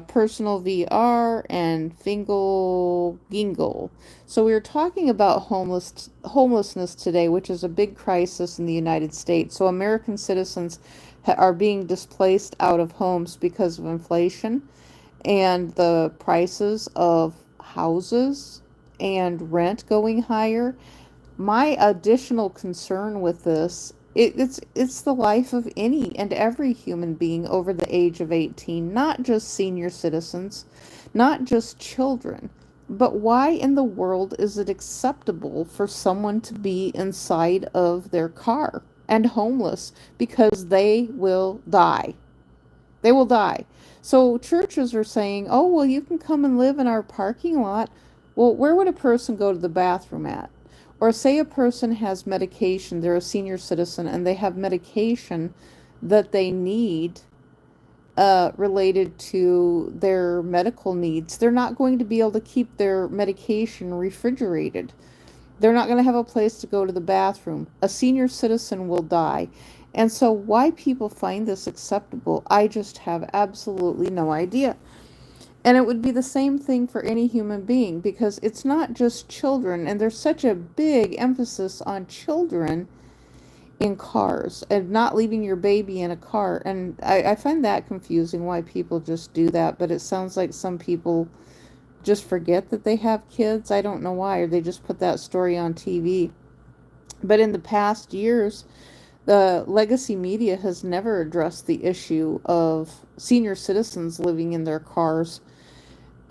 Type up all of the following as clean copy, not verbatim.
personal VR, and Fingal Gingle. So we were talking about homelessness today, which is a big crisis in the United States. So American citizens are being displaced out of homes because of inflation and the prices of houses and rent going higher. My additional concern with this, it's the life of any and every human being over the age of 18, not just senior citizens, not just children. But why in the world is it acceptable for someone to be inside of their car and homeless? Because they will die. They will die. So churches are saying, oh, well, you can come and live in our parking lot. Well, where would a person go to the bathroom at? Or say a person has medication, they're a senior citizen, and they have medication that they need related to their medical needs. They're not going to be able to keep their medication refrigerated. They're not going to have a place to go to the bathroom. A senior citizen will die. And so, why people find this acceptable, I just have absolutely no idea. And it would be the same thing for any human being because it's not just children, and there's such a big emphasis on children in cars and not leaving your baby in a car. And I find that confusing why people just do that, but it sounds like some people just forget that they have kids. I don't know why, or they just put that story on TV. But in the past years, the legacy media has never addressed the issue of senior citizens living in their cars,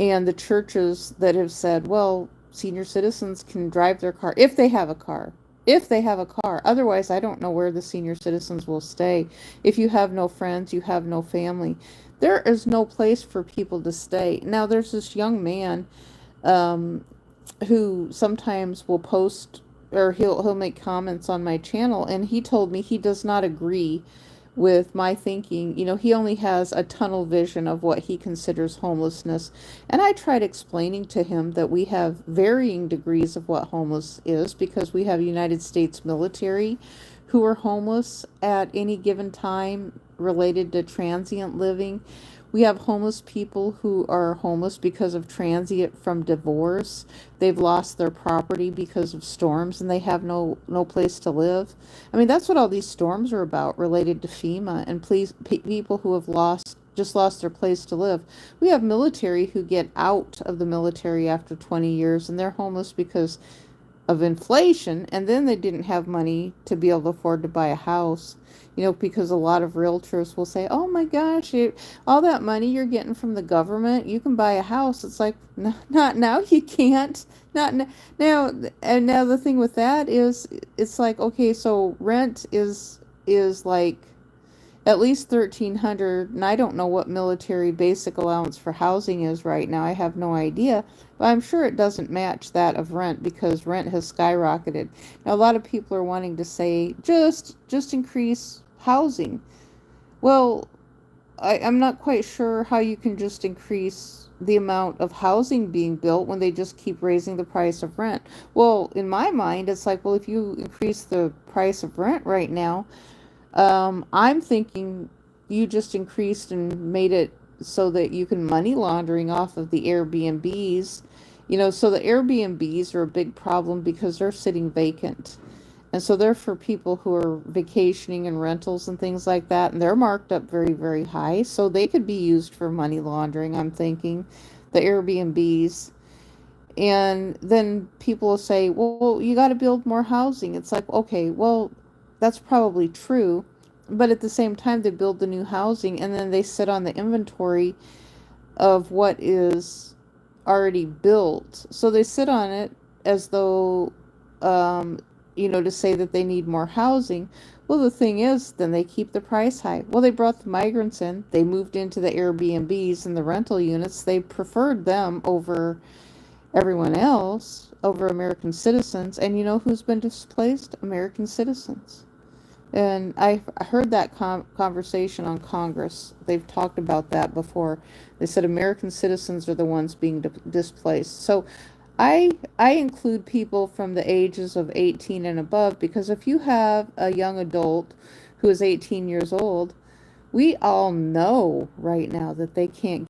and the churches that have said, well, senior citizens can drive their car if they have a car. If they have a car. Otherwise, I don't know where the senior citizens will stay. If you have no friends, you have no family. There is no place for people to stay. Now, there's this young man um, who sometimes will post or he'll make comments on my channel, and he told me he does not agree with my thinking. He only has a tunnel vision of what he considers homelessness. And I tried explaining to him that we have varying degrees of what homeless is because we have United States military who are homeless at any given time related to transient living. We have homeless people who are homeless because of transient from divorce. They've lost their property because of storms and they have no place to live. I mean, that's what all these storms are about related to FEMA and people who have just lost their place to live. We have military who get out of the military after 20 years and they're homeless because of inflation, and then they didn't have money to be able to afford to buy a house. Because a lot of realtors will say, oh my gosh, all that money you're getting from the government, you can buy a house. It's like, no, not now, you can't. Not now. And now the thing with that is, it's like, okay, so rent is like at least 1,300, and I don't know what military basic allowance for housing is right now. I have no idea, but I'm sure it doesn't match that of rent because rent has skyrocketed. Now, a lot of people are wanting to say just increase housing. Well, I'm not quite sure how you can just increase the amount of housing being built when they just keep raising the price of rent. Well, in my mind, it's like, well, if you increase the price of rent right now, I'm thinking you just increased and made it so that you can money laundering off of the Airbnbs. So the Airbnbs are a big problem because they're sitting vacant. And so they're for people who are vacationing and rentals and things like that. And they're marked up very, very high. So they could be used for money laundering, I'm thinking, the Airbnbs. And then people will say, well, you got to build more housing. It's like, okay, well, that's probably true. But at the same time, they build the new housing and then they sit on the inventory of what is already built. So they sit on it as though, to say that they need more housing. Well, the thing is, then they keep the price high. Well, they brought the migrants in. They moved into the Airbnbs and the rental units. They preferred them over everyone else, over American citizens. And you know who's been displaced? American citizens. And I heard that conversation on Congress. They've talked about that before. They said American citizens are the ones being displaced. So I include people from the ages of 18 and above because if you have a young adult who is 18 years old, we all know right now that they can't